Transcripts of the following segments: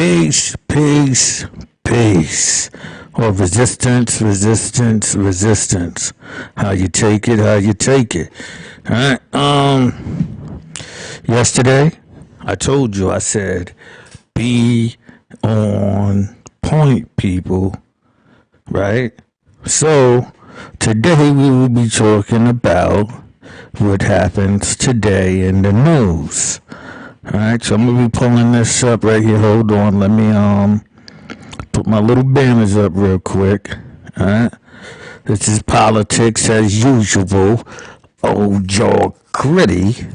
Peace, peace, peace. Or resistance, resistance, resistance. How you take it, how you take it. Alright, yesterday, I told you, I said, be on point, people. Right? So, today we will be talking about what happens today in the news. Alright, so I'm gonna be pulling this up right here. Hold on, let me put my little banners up real quick. Alright. This is politics as usual. Old jaw gritty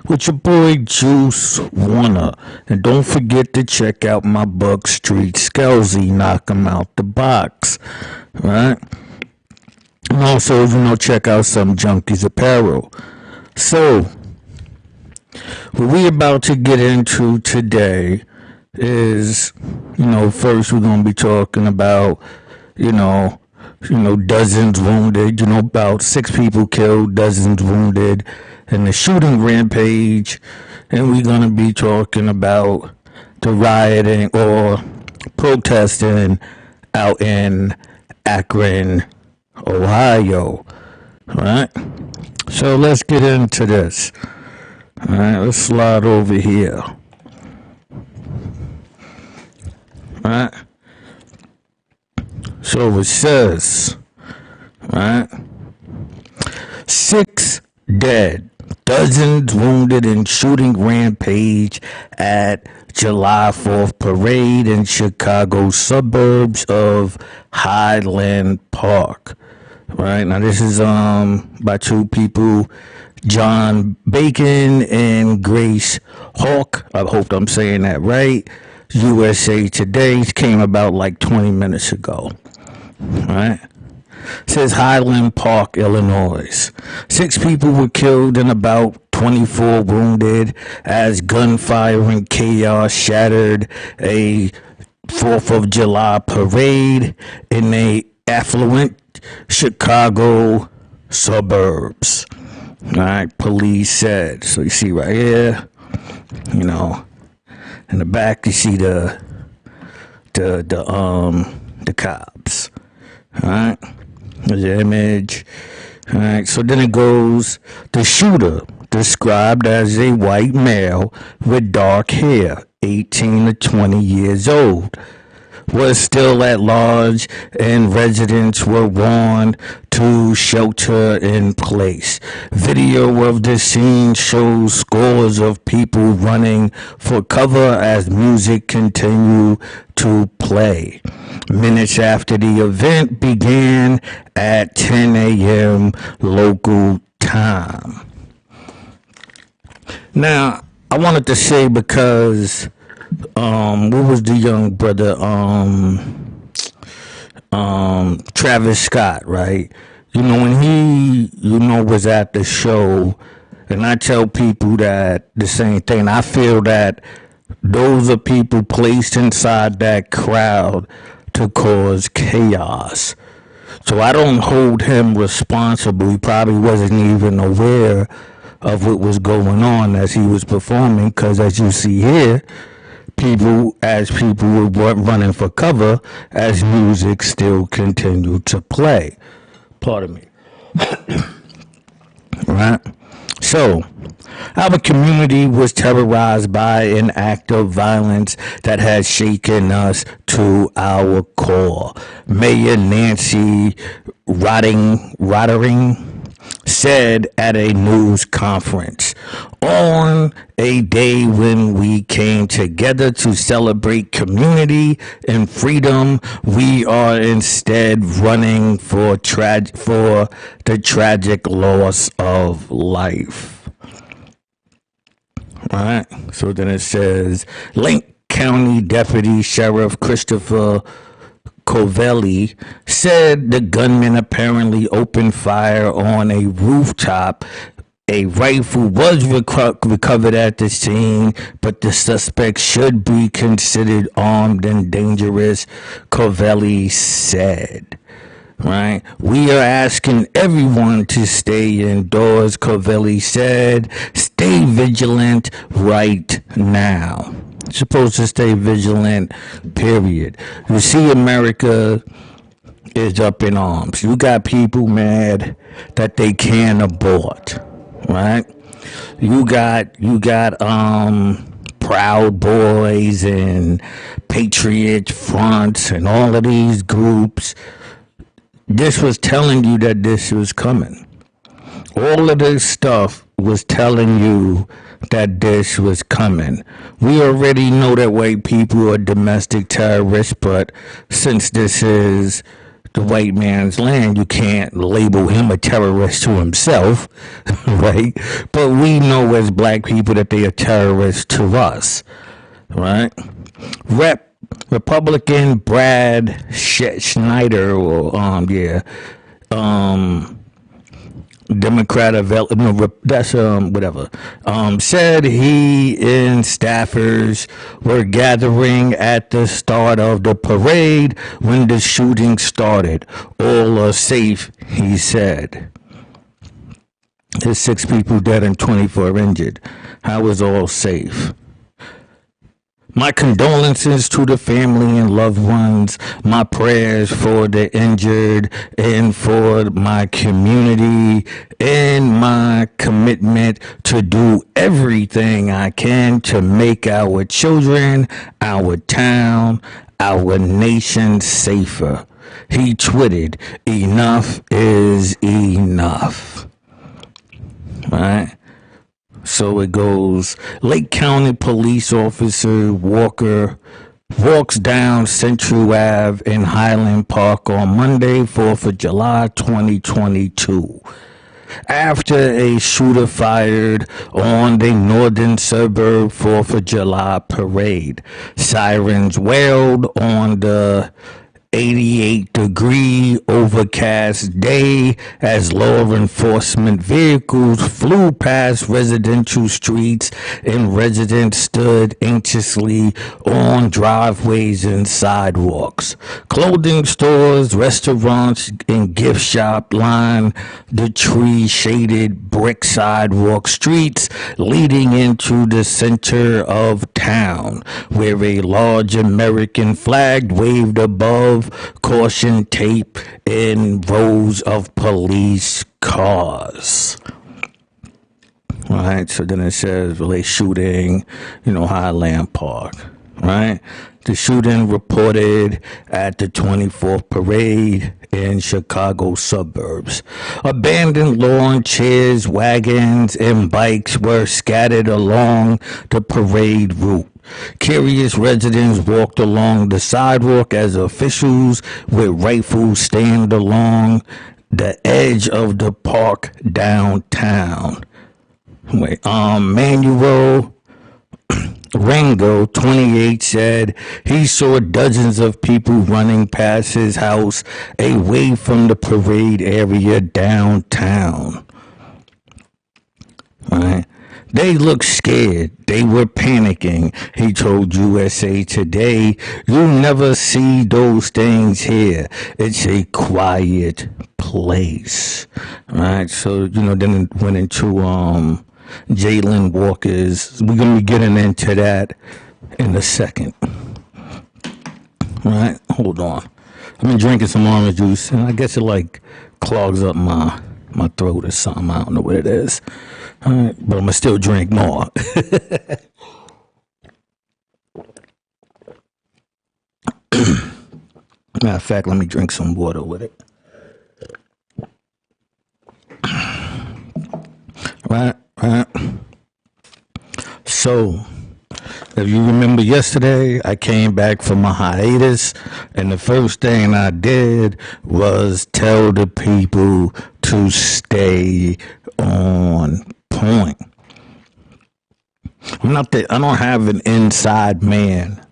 with your boy Juice Warner. And don't forget to check out my book Street Scalzi, Knock 'em Out the Box. Alright. And also, check out some Junkies Apparel. So, what we about to get into today is, first we're going to be talking about, dozens wounded, about 6 people killed, dozens wounded in the shooting rampage. And we're going to be talking about the rioting or protesting out in Akron, Ohio. All right. So let's get into this. All right, let's slide over here. All right. So it says, right, 6 dead, dozens wounded in shooting rampage at July 4th parade in Chicago suburbs of Highland Park. Right, now this is by 2 people, John Bacon and Grace Hawk. I hope I'm saying that right. USA Today came about like 20 minutes ago. Right? It says Highland Park, Illinois. 6 people were killed and about 24 wounded as gunfire and chaos shattered a 4th of July parade in a affluent Chicago suburbs. Alright, police said. So you see right here, in the back you see the cops. Alright, there's the image. Alright, so then it goes, the shooter, described as a white male with dark hair, 18 to 20 years old, was still at large and residents were warned to shelter in place. Video of the scene shows scores of people running for cover as music continued to play. Minutes after the event began at 10 a.m. local time. Now, I wanted to say because what was the young brother, Travis Scott, right? When he, was at the show, and I tell people that the same thing, I feel that those are people placed inside that crowd to cause chaos. So I don't hold him responsible. He probably wasn't even aware of what was going on as he was performing, because as you see here, people were running for cover as music still continued to play. Pardon me. Right? So, our community was terrorized by an act of violence that has shaken us to our core. Mayor Nancy Rodering said at a news conference, on a day when we came together to celebrate community and freedom, we are instead running for the tragic loss of life. All right. So then it says, Lake County Deputy Sheriff Christopher Covelli said the gunman apparently opened fire on a rooftop. A rifle was recovered at the scene, but the suspect should be considered armed and dangerous, Covelli said. Right? We are asking everyone to stay indoors, Covelli said. Stay vigilant right now. Supposed to stay vigilant, period. You see, America is up in arms. You got people mad that they can't abort, right? You got Proud Boys and Patriot Fronts and all of these groups. This was telling you that this was coming. All of this stuff was telling you that this was coming. We already know that white people are domestic terrorists, but since this is the white man's land, you can't label him a terrorist to himself, right? But we know as black people that they are terrorists to us, right? Republican Brad Schneider, or Democrat of that's whatever, said he and staffers were gathering at the start of the parade when the shooting started. All are safe, he said. There's 6 people dead and 24 injured. How is all safe? My condolences to the family and loved ones. My prayers for the injured and for my community, and my commitment to do everything I can to make our children, our town, our nation safer. He tweeted, "Enough is enough." All right? So it goes, Lake County Police Officer Walker walks down Central Ave in Highland Park on Monday, 4th of July, 2022. After a shooter fired on the northern suburb 4th of July parade. Sirens wailed on the 88-degree overcast day as law enforcement vehicles flew past residential streets and residents stood anxiously on driveways and sidewalks. Clothing stores, restaurants, and gift shop line the tree-shaded brick sidewalk streets leading into the center of town, where a large American flag waved above caution tape and rows of police cars. All right, so then it says, relate shooting, Highland Park, right? The shooting reported at the 24th parade in Chicago suburbs. Abandoned lawn chairs, wagons, and bikes were scattered along the parade route. Curious residents walked along the sidewalk as officials with rifles stand along the edge of the park downtown. Manuel Rango, 28, said he saw dozens of people running past his house away from the parade area downtown. Right? They looked scared. They were panicking, he told USA Today. You never see those things here. It's a quiet place. Right? So, then it went into Jalen Walker's. We're going to be getting into that in a second. Right? Hold on. I've been drinking some orange juice, and I guess it clogs up my throat or something. I don't know what it is. All right, but I'm going to still drink more. Matter of fact, let me drink some water with it. Right. So, if you remember yesterday, I came back from a hiatus, and the first thing I did was tell the people to stay on point. I don't have an inside man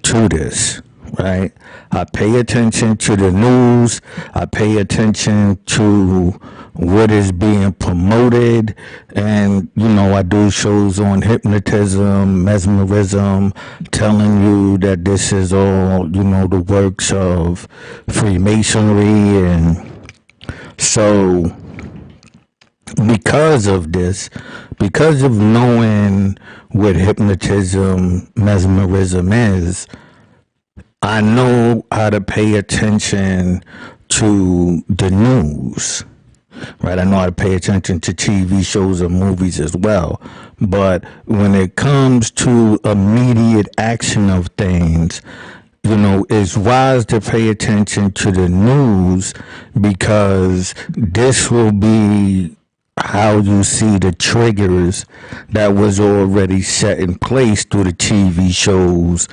to this, right? I pay attention to the news. I pay attention to what is being promoted, and I do shows on hypnotism, mesmerism, telling you that this is all the works of Freemasonry. And so because of this, because of knowing what hypnotism, mesmerism is, I know how to pay attention to the news, right? I know how to pay attention to TV shows and movies as well. But when it comes to immediate action of things, it's wise to pay attention to the news because this will be how you see the triggers that was already set in place through the TV shows,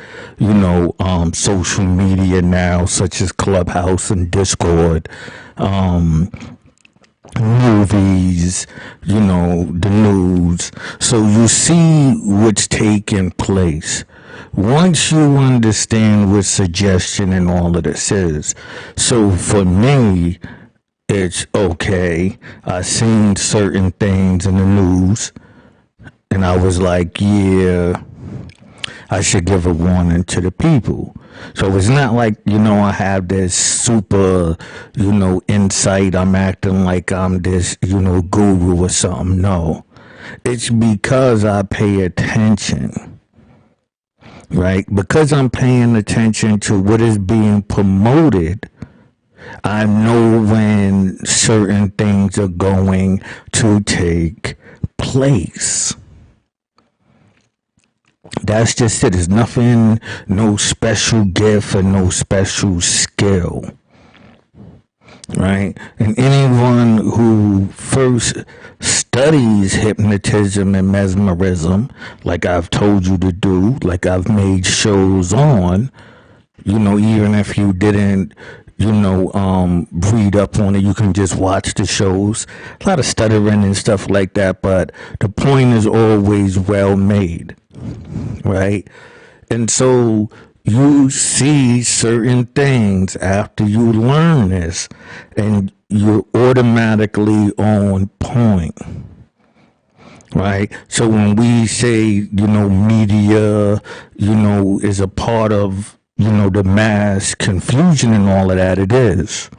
social media now, such as Clubhouse and Discord, movies, the news. So you see what's taking place. Once you understand what suggestion and all of this is. So for me, it's okay. I seen certain things in the news and I was like, yeah, I should give a warning to the people. So it's not like, I have this super, insight. I'm acting like I'm this, guru or something. No, it's because I pay attention, right? Because I'm paying attention to what is being promoted. I know when certain things are going to take place. That's just it. There's nothing, no special gift or no special skill. Right? And anyone who first studies hypnotism and mesmerism, like I've told you to do, like I've made shows on, even if you didn't, read up on it, you can just watch the shows. A lot of stuttering and stuff like that, but the point is always well made. Right? And so you see certain things after you learn this and you're automatically on point. Right? So when we say, media, is a part of, the mass confusion and all of that, it is.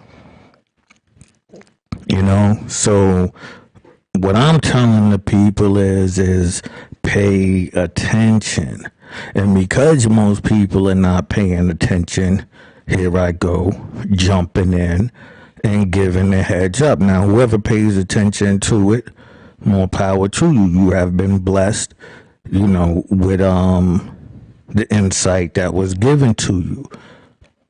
So what I'm telling the people is pay attention. And because most people are not paying attention, here I go, jumping in and giving a heads up. Now, whoever pays attention to it, more power to you. You have been blessed, with the insight that was given to you.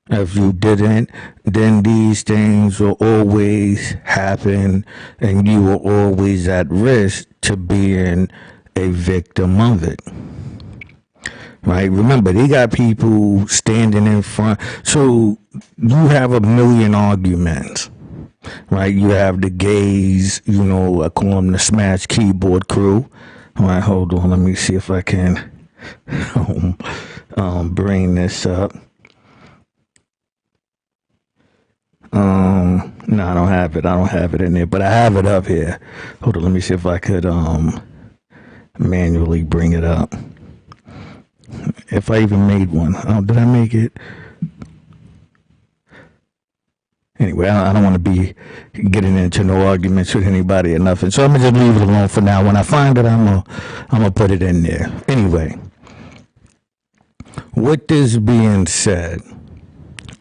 If you didn't, then these things will always happen and you are always at risk to being a victim of it. Right? Remember, they got people standing in front. So you have a million arguments. Right? You have the gays, I call them the smash keyboard crew. All right, hold on. Let me see if I can bring this up. No, I don't have it. I don't have it in there, but I have it up here. Hold on. Let me see if I could manually bring it up. If I even made one. Oh, did I make it? Anyway, I don't want to be getting into no arguments with anybody or nothing. So I'm going to just leave it alone for now. When I find it, I'm gonna put it in there. Anyway, with this being said,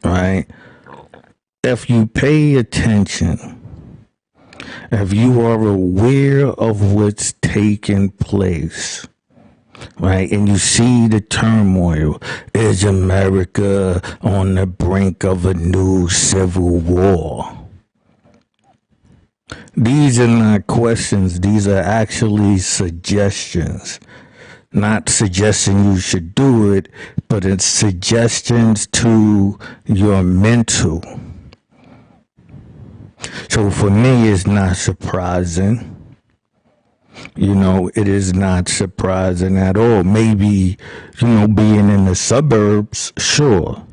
right, if you pay attention, if you are aware of what's taking place, right, and you see the turmoil, is America on the brink of a new civil war? These are not questions, these are actually suggestions. Not suggesting you should do it, but it's suggestions to your mental. So for me, it's not surprising. It is not surprising at all. Maybe, being in the suburbs, sure.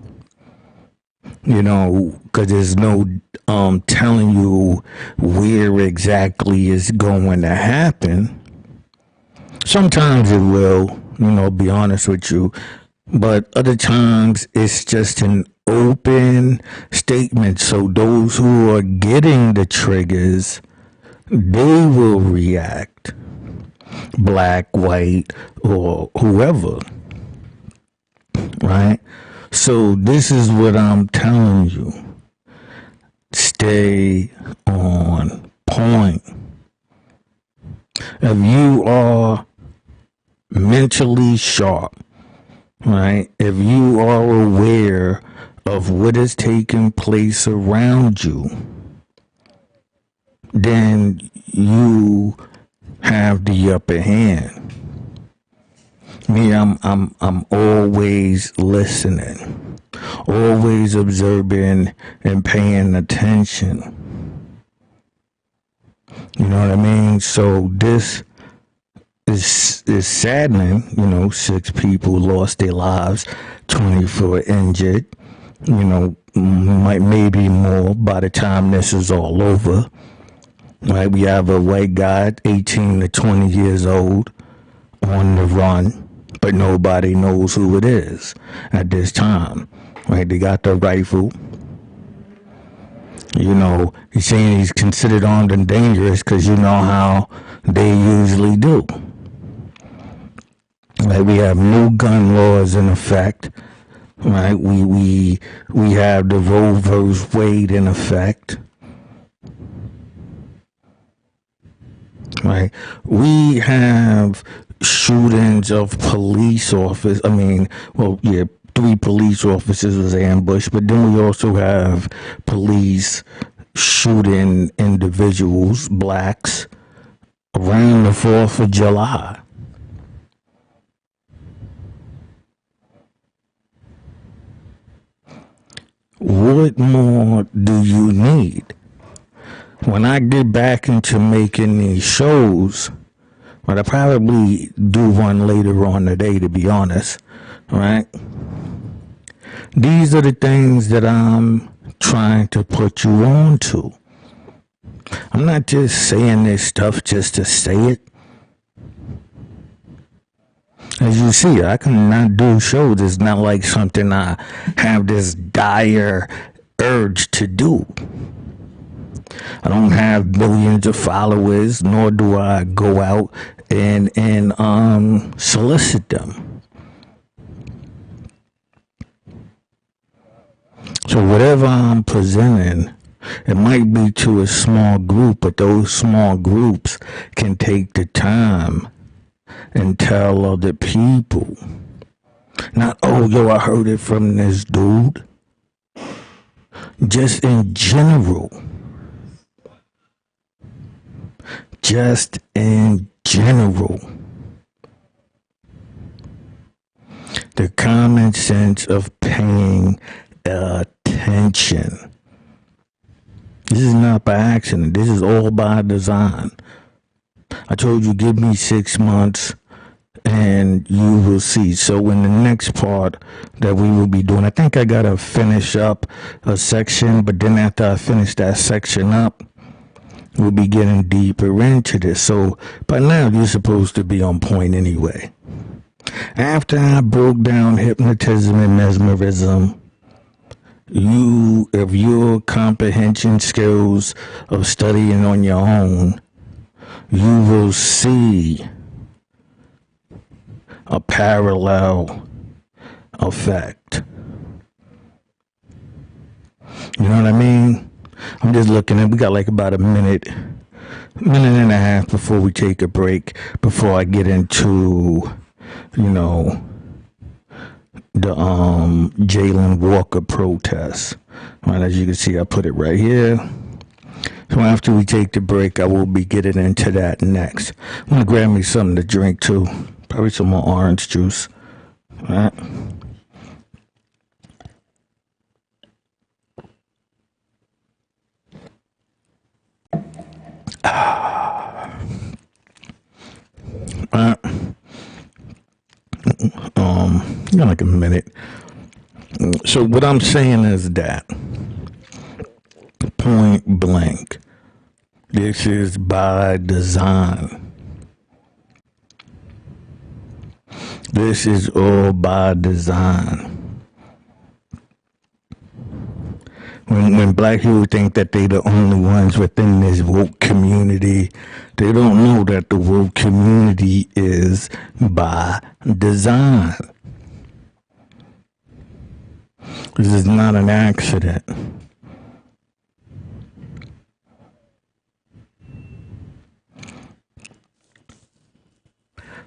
Because there's no telling you where exactly is going to happen. Sometimes it will, be honest with you. But other times it's just an open statement. So those who are getting the triggers, they will react, black, white, or whoever, right? So this is what I'm telling you. Stay on point. If you are mentally sharp, right? If you are aware of what is taking place around you, then you have the upper hand. Me, I'm always listening, always observing and paying attention. You know what I mean? So this is saddening. 6 people lost their lives, 24 injured. Maybe more by the time this is all over. Right? We have a white guy, 18 to 20 years old, on the run, but nobody knows who it is at this time. Right? They got the rifle. He's saying he's considered armed and dangerous because you know how they usually do. Right? We have new gun laws in effect. Right? We have the Roe versus Wade in effect. Right? We have shootings of police officers. 3 police officers was ambushed, but then we also have police shooting individuals, blacks, around the 4th of July. What more do you need? When I get back into making these shows, but I probably do one later on today, to be honest, right? These are the things that I'm trying to put you on to. I'm not just saying this stuff just to say it. As you see, I cannot do shows. It's not like something I have this dire urge to do. I don't have millions of followers, nor do I go out and solicit them. So whatever I'm presenting, it might be to a small group, but those small groups can take the time and tell other people. Not, I heard it from this dude. Just in general. Just in general. The common sense of paying attention. This is not by accident. This is all by design. I told you, give me 6 months and you will see. So in the next part that we will be doing, I think I got to finish up a section, but then after I finish that section up, we'll be getting deeper into this. So by now, you're supposed to be on point anyway. After I broke down hypnotism and mesmerism, if your comprehension skills of studying on your own, you will see a parallel effect. You know what I mean? I'm just looking at, we got like about a minute and a half before we take a break, before I get into, the Jalen Walker protest. Right, as you can see, I put it right here. So after we take the break, I will be getting into that next. I'm going to grab me something to drink too. Probably some more orange juice. All right. Got like a minute. So what I'm saying is that, point blank, this is by design. This is all by design. When black people think that they the only ones within this woke community, they don't know that the woke community is by design. This is not an accident.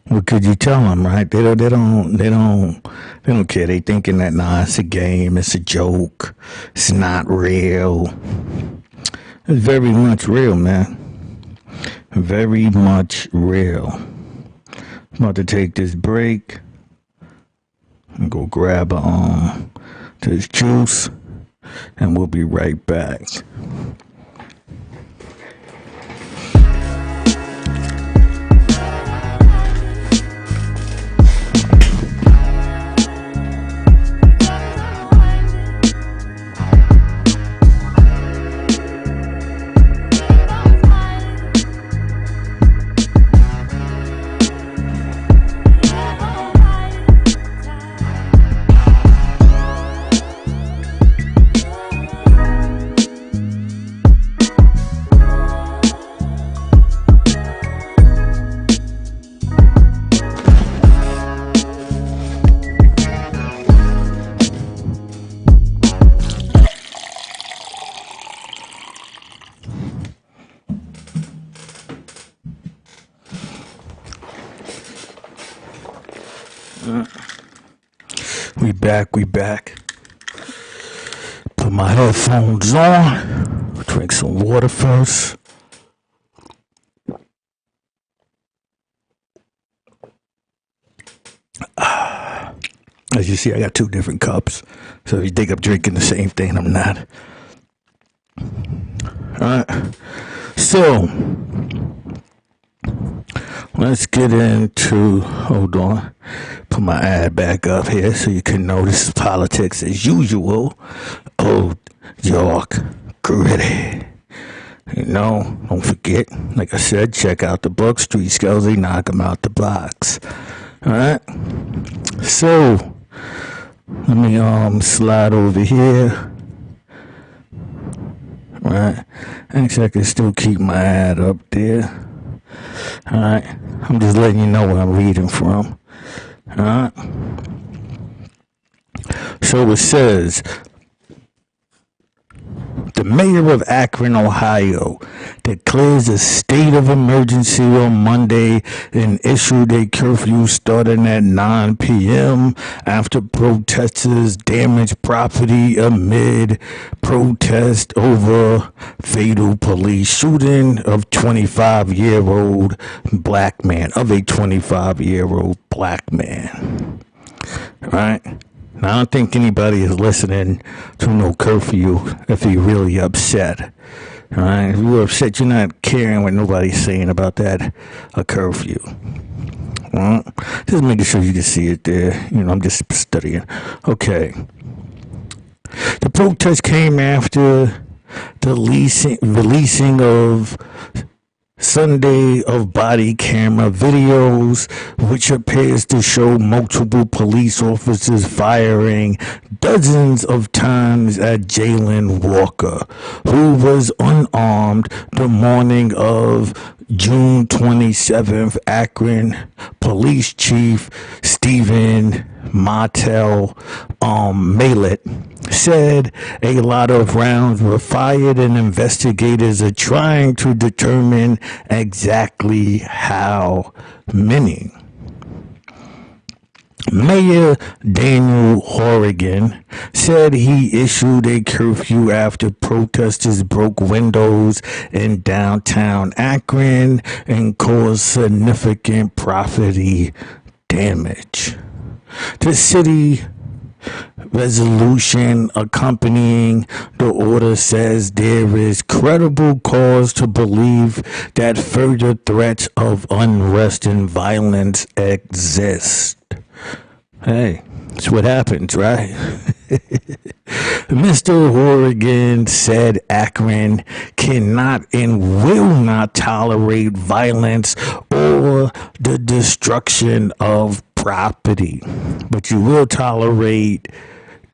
What could you tell them, right? They don't care. They thinking that it's a game, it's a joke, it's not real. It's very much real, man. Very much real. I'm about to take this break and go grab this juice, and we'll be right back. We back. Put my headphones on. Drink some water first. As you see, I got two different cups. So if you think I'm drinking the same thing, I'm not. Alright. So, let's get into, hold on, put my ad back up here so you can notice politics as usual. Old York gritty. Don't forget, like I said, check out the book, Street Skills, they knock them out the box. Alright? So, let me slide over here. Alright? Actually, I can still keep my ad up there. Alright, I'm just letting you know what I'm reading from. Alright. So it says, the mayor of Akron, Ohio, declares a state of emergency on Monday and issued a curfew starting at 9 p.m. after protesters damaged property amid protest over fatal police shooting of 25-year-old black man, black man. All right? Now, I don't think anybody is listening to no curfew if you're really upset. All right? If you're upset, you're not caring what nobody's saying about that, a curfew. All right? Just making sure you can see it there. I'm just studying. Okay. The protest came after the releasing of Sunday of body camera videos, which appears to show multiple police officers firing dozens of times at Jalen Walker, who was unarmed the morning of June 27th. Akron Police Chief Stephen Martel Malet said a lot of rounds were fired and investigators are trying to determine exactly how many. Mayor Daniel Horrigan said he issued a curfew after protesters broke windows in downtown Akron and caused significant property damage. The city resolution accompanying the order says there is credible cause to believe that further threats of unrest and violence exist. Hey, that's what happens, right? Mr. Horrigan said Akron cannot and will not tolerate violence or the destruction of property, but you will tolerate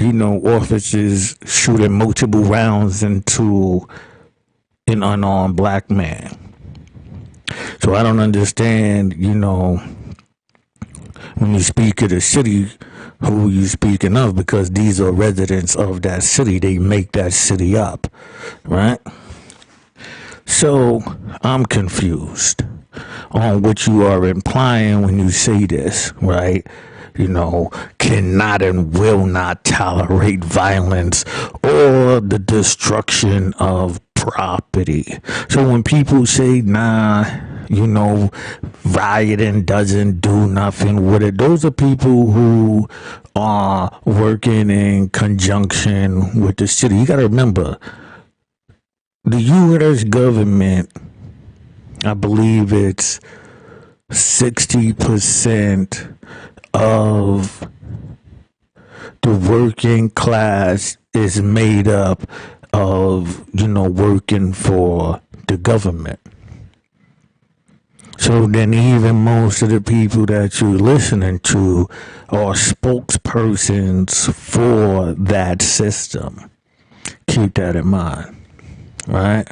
officers shooting multiple rounds into an unarmed black man. So I don't understand, when you speak of the city, who you speaking of, because these are residents of that city. They make that city up, right? So I'm confused on what you are implying when you say this, right? Cannot and will not tolerate violence or the destruction of property. So when people say, nah, rioting doesn't do nothing with it, those are people who are working in conjunction with the city. You got to remember, the U.S. government, I believe it's 60% of the working class is made up of, working for the government. So then even most of the people that you're listening to are spokespersons for that system. Keep that in mind, right?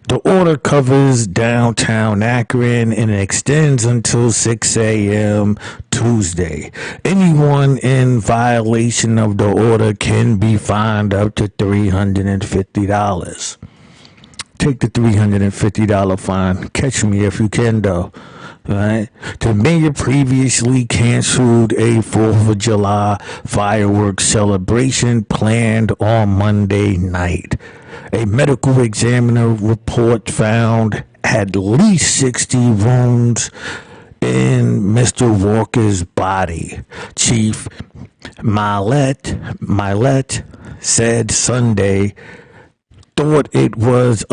The order covers downtown Akron and extends until 6 a.m. Tuesday. Anyone in violation of the order can be fined up to $350. Take the $350 fine. Catch me if you can, though. Right? The mayor previously canceled a 4th of July fireworks celebration planned on Monday night. A medical examiner report found at least 60 wounds in Mr. Walker's body. Chief Milet said Sunday, though it was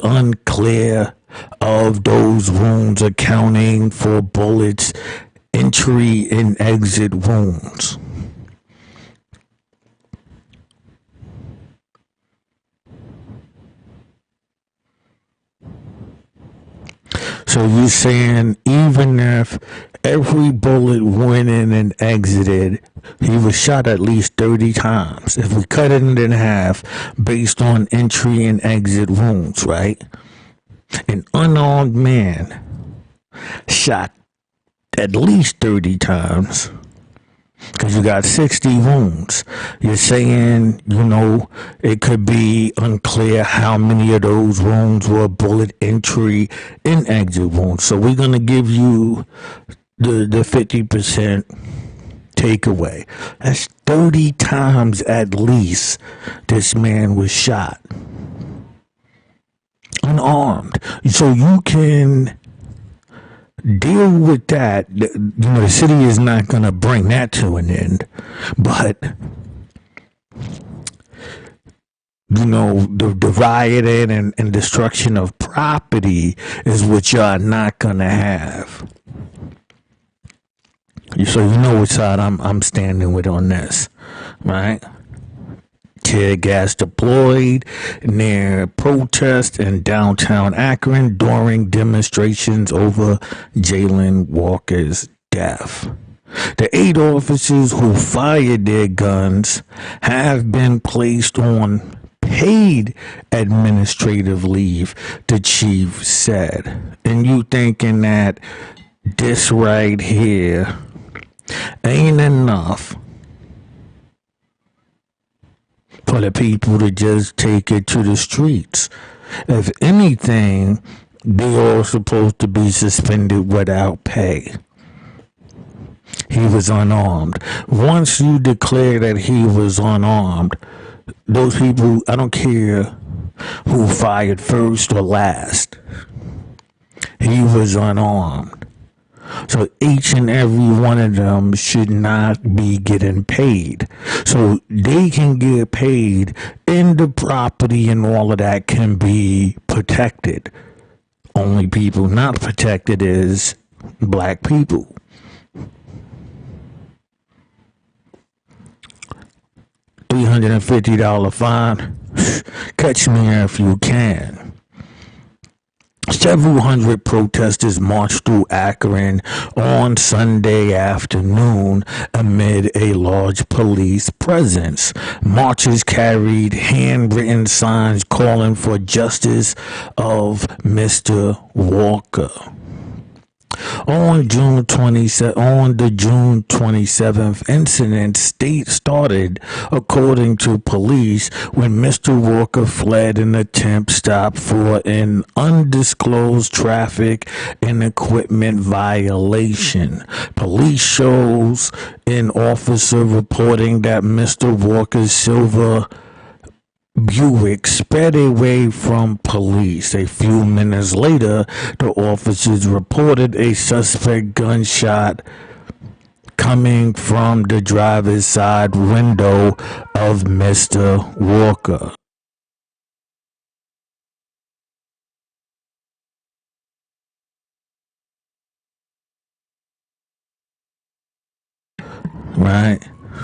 unclear of those wounds accounting for bullets, entry and exit wounds. So you're saying even if every bullet went in and exited, he was shot at least 30 times. If we cut it in half based on entry and exit wounds, right? An unarmed man shot at least 30 times because you got 60 wounds. You're saying, it could be unclear how many of those wounds were bullet entry and exit wounds. So we're going to give you the 50% takeaway. That's 30 times at least this man was shot. Unarmed. So you can deal with that. The city is not going to bring that to an end. But, the rioting and destruction of property is what y'all not going to have. So you know which side I'm standing with on this, right? Tear gas deployed near protest in downtown Akron during demonstrations over Jalen Walker's death. The 8 officers who fired their guns have been placed on paid administrative leave, the chief said. And you thinking that this right here ain't enough for the people to just take it to the streets. If anything, they are supposed to be suspended without pay. He was unarmed. Once you declare that he was unarmed, those people, I don't care who fired first or last, he was unarmed. So each and every one of them should not be getting paid. So they can get paid and the property and all of that can be protected. Only people not protected is black people. $350 fine. Catch me if you can. Several hundred protesters marched through Akron on Sunday afternoon amid a large police presence. Marchers carried handwritten signs calling for justice of Mr. Walker. On the June 27th incident started, according to police, when Mr. Walker fled an attempt stop for an undisclosed traffic and equipment violation. Police shows an officer reporting that Mr. Walker's silver Buick sped away from police. A few minutes later, the officers reported a suspect gunshot coming from the driver's side window of Mr. Walker. Right?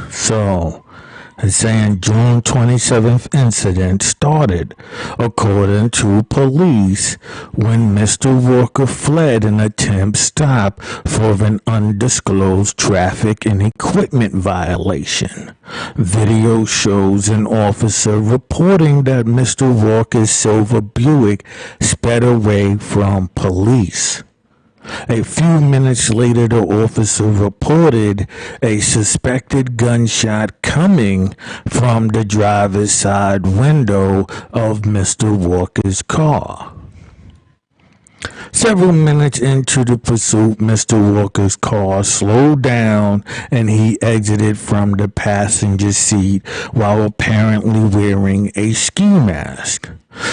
So, it's saying June 27th incident started, according to police, when Mr. Walker fled an attempt stop for an undisclosed traffic and equipment violation. Video shows an officer reporting that Mr. Walker's silver Buick sped away from police. A few minutes later, the officer reported a suspected gunshot coming from the driver's side window of Mr. Walker's car. Several minutes into the pursuit, Mr. Walker's car slowed down and he exited from the passenger seat while apparently wearing a ski mask.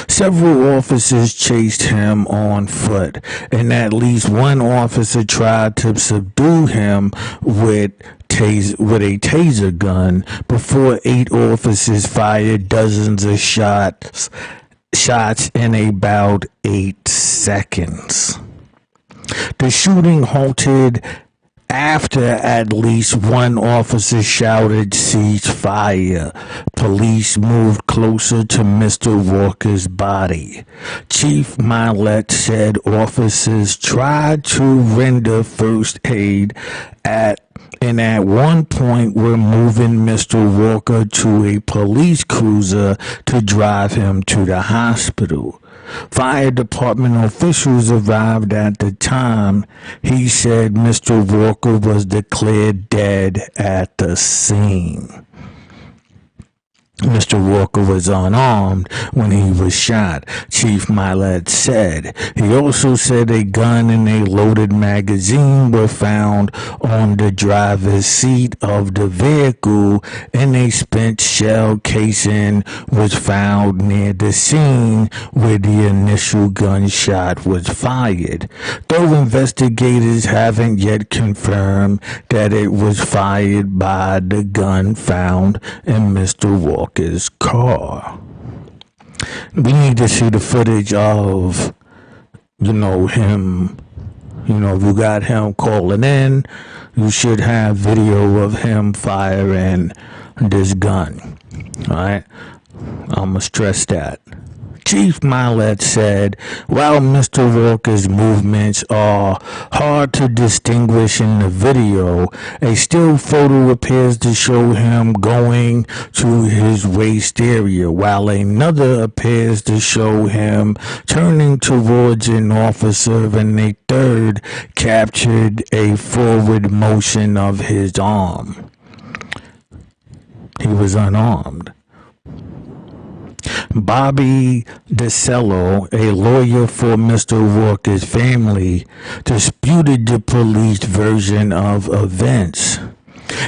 Several officers chased him on foot, and at least one officer tried to subdue him with a taser gun before 8 officers fired dozens of shots in about 8 seconds. The shooting halted after at least one officer shouted, "Cease fire." Police moved closer to Mr. Walker's body. Chief Milet said officers tried to render first aid and at one point were moving Mr. Walker to a police cruiser to drive him to the hospital. Fire department officials arrived at the time. He said Mr. Walker was declared dead at the scene. Mr. Walker was unarmed when he was shot, Chief Milet said. He also said a gun and a loaded magazine were found on the driver's seat of the vehicle, and a spent shell casing was found near the scene where the initial gunshot was fired, though investigators haven't yet confirmed that it was fired by the gun found in Mr. Walker's car. We need to see the footage of, him. If you got him calling in, you should have video of him firing this gun. Alright? I'm gonna stress that. Chief Milet said, while Mr. Walker's movements are hard to distinguish in the video, a still photo appears to show him going to his waist area, while another appears to show him turning towards an officer, and a third captured a forward motion of his arm. He was unarmed. Bobby DeCello, a lawyer for Mr. Walker's family, disputed the police version of events.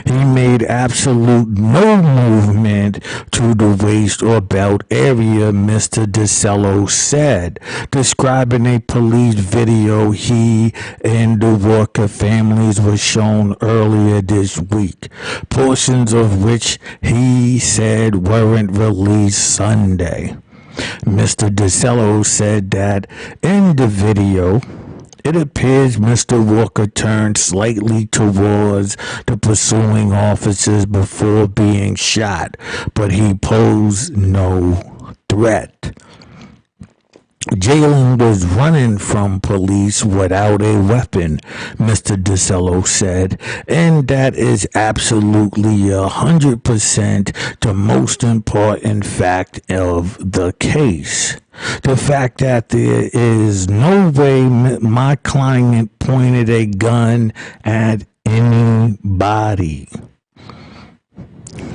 He made absolute no movement to the waist or belt area, Mr. DeCello said, describing a police video he and the Walker families were shown earlier this week, portions of which he said weren't released Sunday. Mr. DeCello said that in the video, it appears Mr. Walker turned slightly towards the pursuing officers before being shot, but he posed no threat. Jalen was running from police without a weapon, Mr. DeCello said, and that is absolutely 100% the most important fact of the case. The fact that there is no way my client pointed a gun at anybody.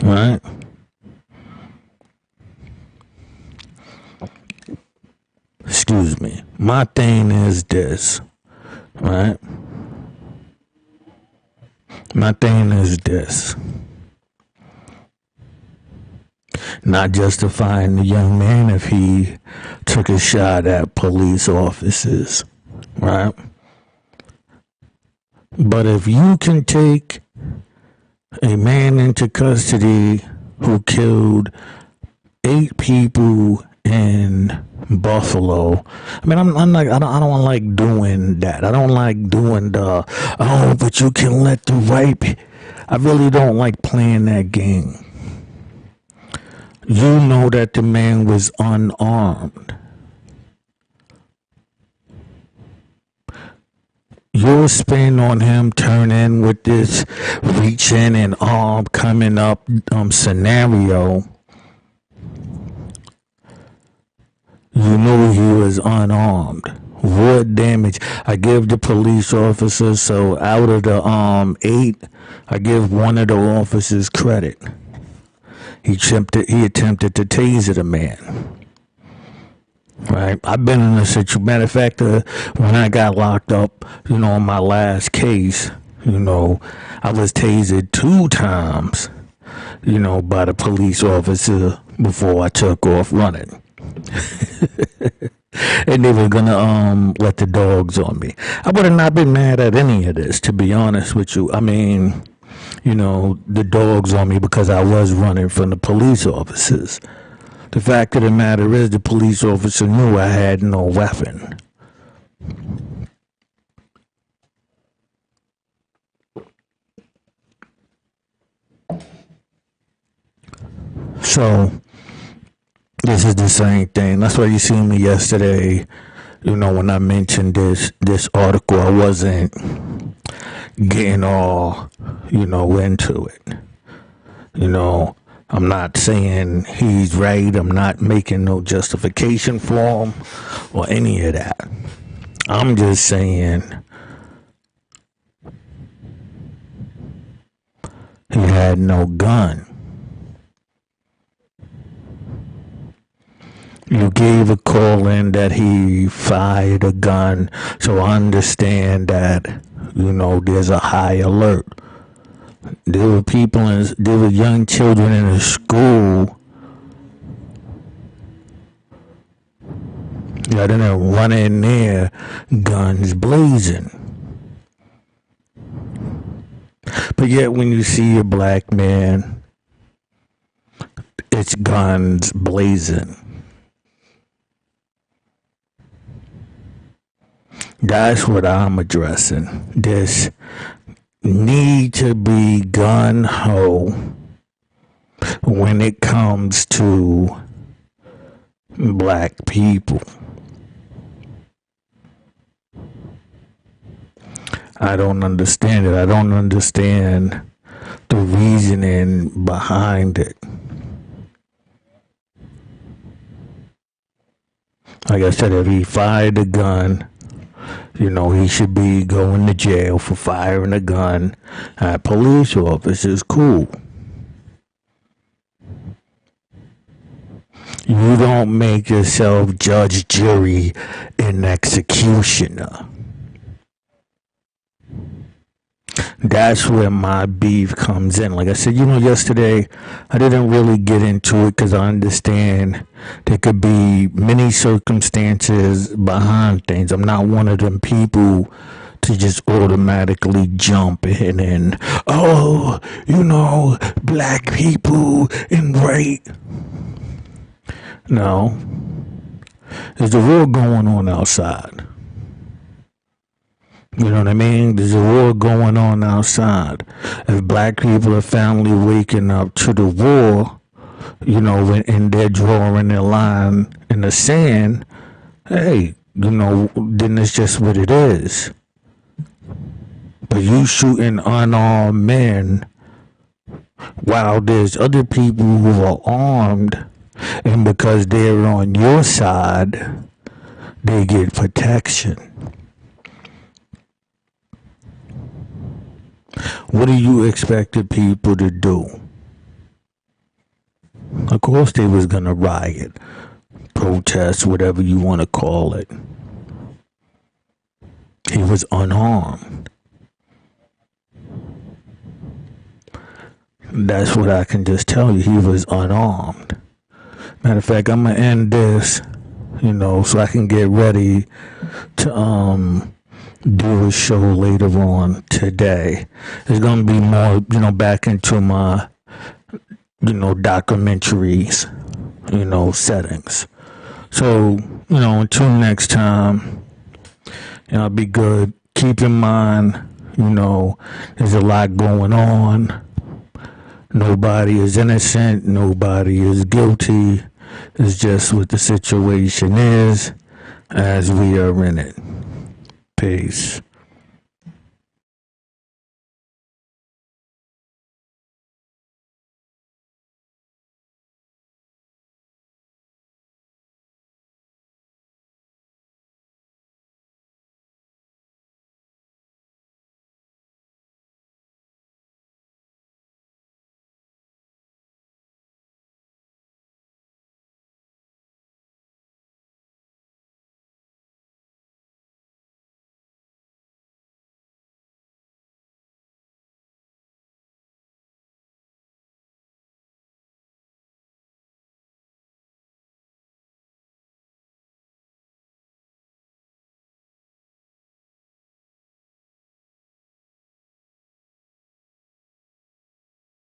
Right? Excuse me. My thing is this, right? My thing is this. Not justifying the young man if he took a shot at police officers, right? But if you can take a man into custody who killed 8 people in Buffalo. I mean, I'm like, I don't like doing that. I don't like doing but you can let the right. I really don't like playing that game. You know that the man was unarmed. Your spin on him turning with this reaching and arm coming up scenario. You knew he was unarmed. What damage? I give the police officers, so out of the 8, I give one of the officers credit. He attempted to taser the man. Right? I've been in a situation. Matter of fact, when I got locked up, on my last case, I was tasered 2 times, by the police officer before I took off running. And they were gonna let the dogs on me. I would have not been mad at any of this, to be honest with you. I mean, the dogs on me because I was running from the police officers. The fact of the matter is the police officer knew I had no weapon. So this is the same thing. That's why you see me yesterday, when I mentioned this article, I wasn't getting all, into it. I'm not saying he's right. I'm not making no justification for him or any of that. I'm just saying he had no gun. You gave a call in that he fired a gun, so I understand that, there's a high alert. There were there were young children in a school that didn't run in there, guns blazing. But yet when you see a black man, it's guns blazing. That's what I'm addressing. This need to be gun-ho when it comes to black people. I don't understand it. I don't understand the reasoning behind it. Like I said, if he fired a gun, he should be going to jail for firing a gun at police officers. Cool. You don't make yourself judge, jury, and executioner. That's where my beef comes in. Like I said, yesterday I didn't really get into it because I understand there could be many circumstances behind things. I'm not one of them people to just automatically jump in and, black people and right. No. There's a war going on outside. You know what I mean? There's a war going on outside. If black people are finally waking up to the war, and they're drawing their line in the sand, hey, then it's just what it is. But you shooting unarmed men while there's other people who are armed, and because they're on your side, they get protection. What do you expect the people to do? Of course they was gonna riot, protest, whatever you want to call it. He was unarmed. That's what I can just tell you. He was unarmed. Matter of fact, I'm gonna end this, so I can get ready to do a show later on today. It's gonna be more, back into my, documentaries, settings. So, until next time, be good. Keep in mind, there's a lot going on. Nobody is innocent. Nobody is guilty. It's just what the situation is as we are in it. Peace.